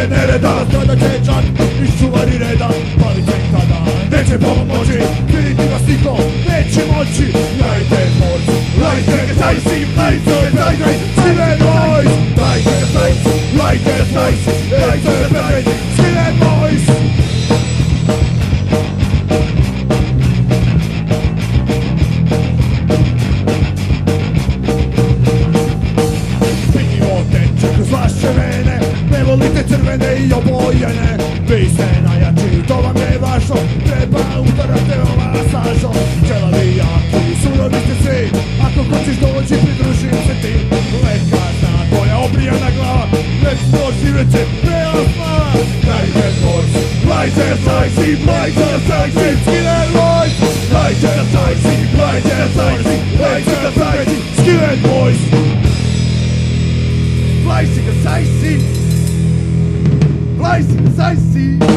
Nereda, strada cieczak i szczuwari reda. Pali kada, neće pomoći, primitiva stiho, neće moći. Lajte moć, lajte sajsi, lajte sajsi, Silent Boys. Lajte sajsi, lajte sajsi, lajte sajsi, Silent Boys. Vaše vene, ne volite crvene i obojene. Vi ste najjači, to vam je vašo, treba udarate ova sažo. Ćelavi jaki, surovi ste svi, ako hoćeš doći pridružim se ti. Leka zna, tvoja obrijana glava, već prošli već je preosma. Lajte Boys, lajte sajsi, lajte sajsi, Silent Boys. Lajte sajsi, lajte sajsi, lajte sajsi, Silent Boys. Fleißige Seißi, fleißige Seißi.